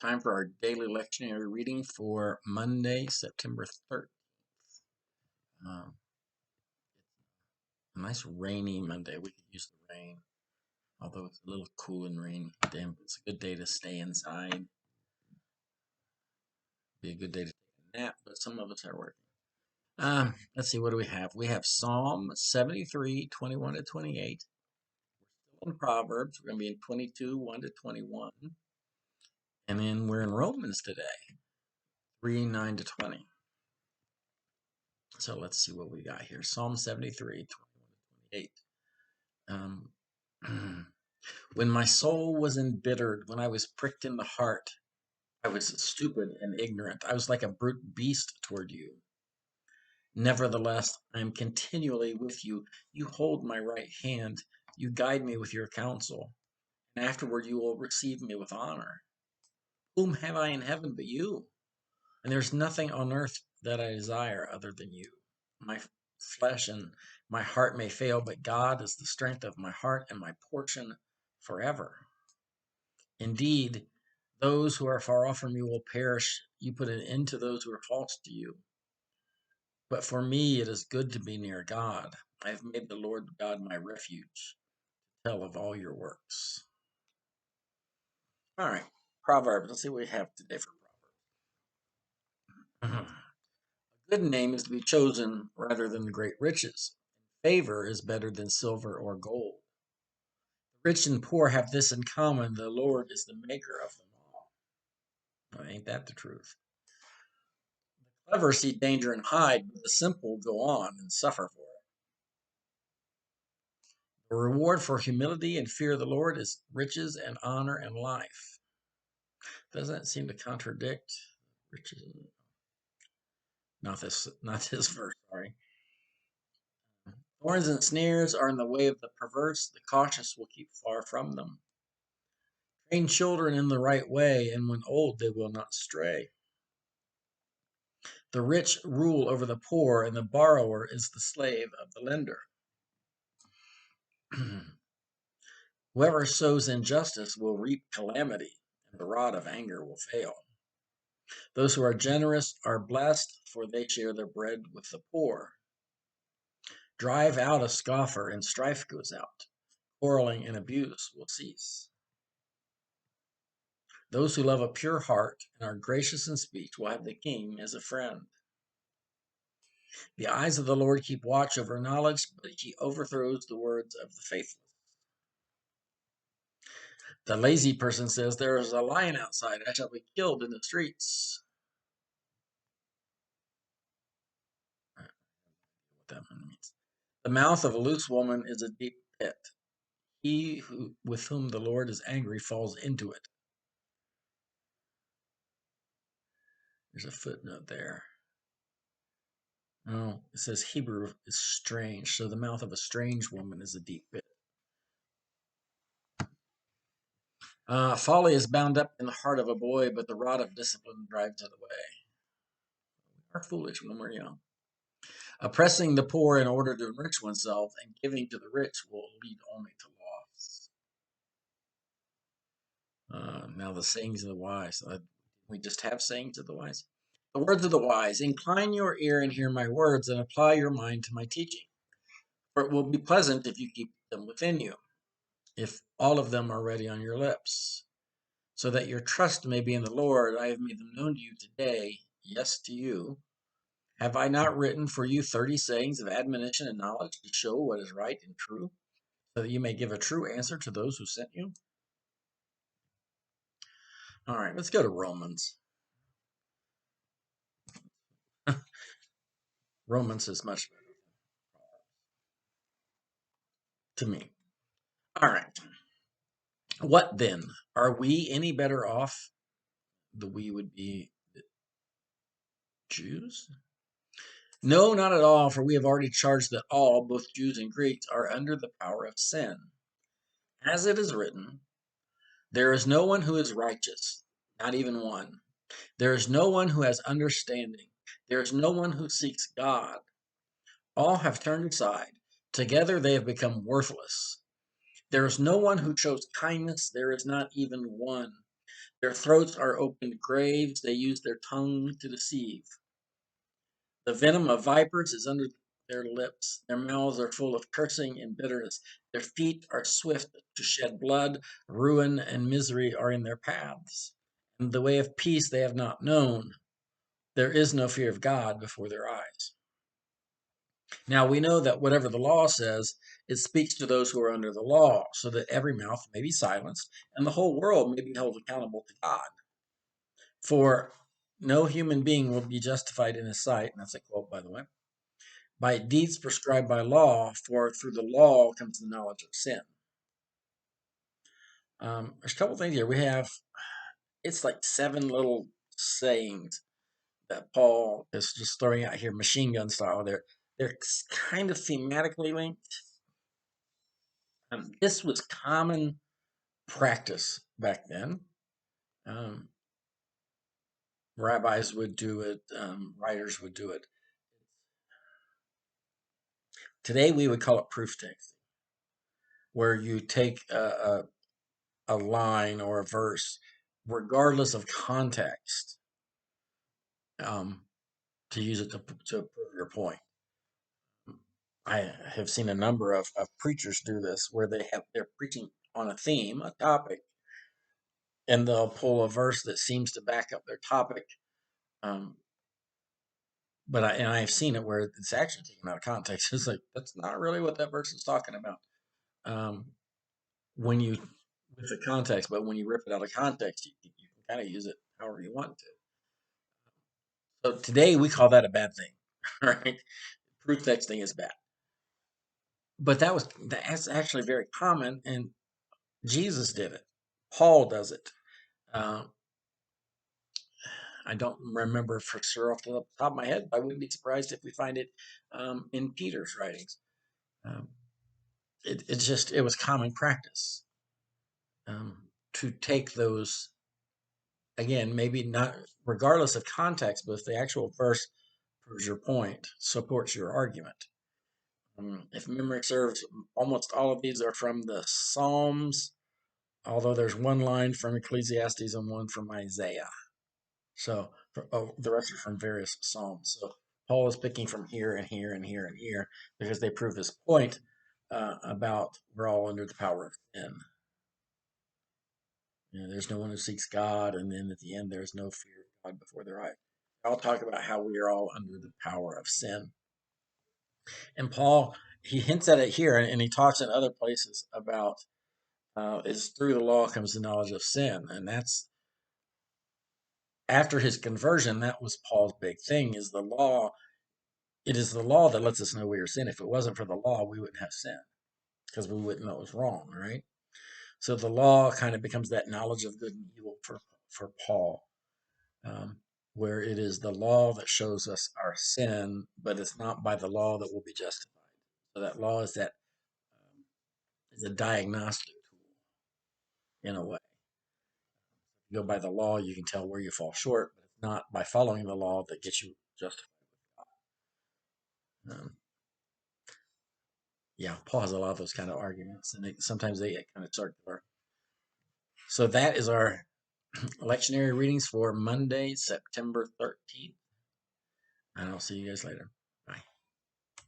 Time for our daily lectionary reading for Monday, September 3rd. A nice rainy Monday. We could use the rain, although it's a little cool and rainy. Damn, it's a good day to stay inside. Be a good day to take a nap, but some of us are working. Let's see, what do we have? We have Psalm 73, 21 to 28. We're still in Proverbs. We're going to be in 22, 1 to 21. And then we're in Romans today, 3, 9 to 20. So let's see what we got here. Psalm 73, 21 to 28. When my soul was embittered, when I was pricked in the heart, I was stupid and ignorant. I was like a brute beast toward you. Nevertheless, I am continually with you. You hold my right hand. You guide me with your counsel. And afterward, you will receive me with honor. Whom have I in heaven but you? And there's nothing on earth that I desire other than you. My flesh and my heart may fail, but God is the strength of my heart and my portion forever. Indeed, those who are far off from you will perish. You put an end to those who are false to you. But for me, it is good to be near God. I have made the Lord God my refuge, to tell of all your works. All right, Proverbs. Let's see what we have today for Proverbs. A good name is to be chosen rather than great riches. Favor is better than silver or gold. The rich and poor have this in common: the Lord is the maker of them all. Well, ain't that the truth? The clever see danger and hide, but the simple go on and suffer for it. The reward for humility and fear of the Lord is riches and honor and life. Doesn't that seem to contradict riches? Not this verse, sorry. Thorns and snares are in the way of the perverse. The cautious will keep far from them. Train children in the right way, and when old, they will not stray. The rich rule over the poor, and the borrower is the slave of the lender. Whoever sows injustice will reap calamity, and the rod of anger will fail. Those who are generous are blessed, for they share their bread with the poor. Drive out a scoffer, and strife goes out. Quarreling and abuse will cease. Those who love a pure heart and are gracious in speech will have the king as a friend. The eyes of the Lord keep watch over knowledge, but he overthrows the words of the faithless. The lazy person says, there is a lion outside, I shall be killed in the streets. What that means. The mouth of a loose woman is a deep pit. He with whom the Lord is angry falls into it. There's a footnote there. Oh, it says Hebrew is strange, so the mouth of a strange woman is a deep pit. Folly is bound up in the heart of a boy, but the rod of discipline drives it away. We are foolish when we're young. Oppressing the poor in order to enrich oneself and giving to the rich will lead only to loss. Now the sayings of the wise. We just have sayings of the wise. The words of the wise. Incline your ear and hear my words, and apply your mind to my teaching. For it will be pleasant if you keep them within you, if all of them are ready on your lips, so that your trust may be in the Lord. I have made them known to you today, yes, to you. Have I not written for you 30 sayings of admonition and knowledge to show what is right and true, so that you may give a true answer to those who sent you? All right, let's go to Romans. Romans is much better to me. All right. What then? Are we any better off? The we would be the Jews? No, not at all, for we have already charged that all, both Jews and Greeks, are under the power of sin. As it is written, there is no one who is righteous, not even one. There is no one who has understanding. There is no one who seeks God. All have turned aside. Together they have become worthless. There is no one who shows kindness. There is not even one. Their throats are opened graves. They use their tongue to deceive. The venom of vipers is under their lips. Their mouths are full of cursing and bitterness. Their feet are swift to shed blood. Ruin and misery are in their paths. And the way of peace they have not known. There is no fear of God before their eyes. Now we know that whatever the law says, it speaks to those who are under the law, so that every mouth may be silenced and the whole world may be held accountable to God. For no human being will be justified in his sight, and that's a quote, by the way, by deeds prescribed by law, for through the law comes the knowledge of sin. There's a couple things here. It's like 7 little sayings that Paul is just throwing out here, machine gun style. They're kind of thematically linked. This was common practice back then. Um, Rabbis would do it, writers would do it. Today we would call it proof text, where you take a line or a verse, regardless of context, um, to use it to prove your point. I have seen a number of preachers do this, where they're preaching on a theme, a topic, and they'll pull a verse that seems to back up their topic. Um, but I've seen it where it's actually taken out of context. It's like that's not really what that verse is talking about. Um, when you with the context, but when you rip it out of context, you can kind of use it however you want to. So today we call that a bad thing, right? Proof texting is bad, but that's actually very common, and Jesus did it. Paul does it. Uh, I don't remember for sure off the top of my head, but I wouldn't be surprised if we find it in Peter's writings. Um, it was common practice to take those, again, maybe not regardless of context, but if the actual verse proves your point, supports your argument. If memory serves, almost all of these are from the Psalms, although there's one line from Ecclesiastes and one from Isaiah. So the rest are from various Psalms. So Paul is picking from here and here and here and here because they prove his point about we're all under the power of sin. There's no one who seeks God, and then at the end, there's no fear of God before their eyes. I'll talk about how we are all under the power of sin. And Paul, he hints at it here, and he talks in other places about is through the law comes the knowledge of sin. And that's after his conversion, that was Paul's big thing is the law. It is the law that lets us know we are sin. If it wasn't for the law, we wouldn't have sin because we wouldn't know it was wrong, right? So the law kind of becomes that knowledge of good and evil for Paul, where it is the law that shows us our sin, but it's not by the law that we'll be justified. So that law is a diagnostic tool in a way. You go by the law, you can tell where you fall short, but it's not by following the law that gets you justified with God. Yeah, Paul has a lot of those kind of arguments, and sometimes they get kind of circular. So that is our lectionary readings for Monday, September 13th. And I'll see you guys later.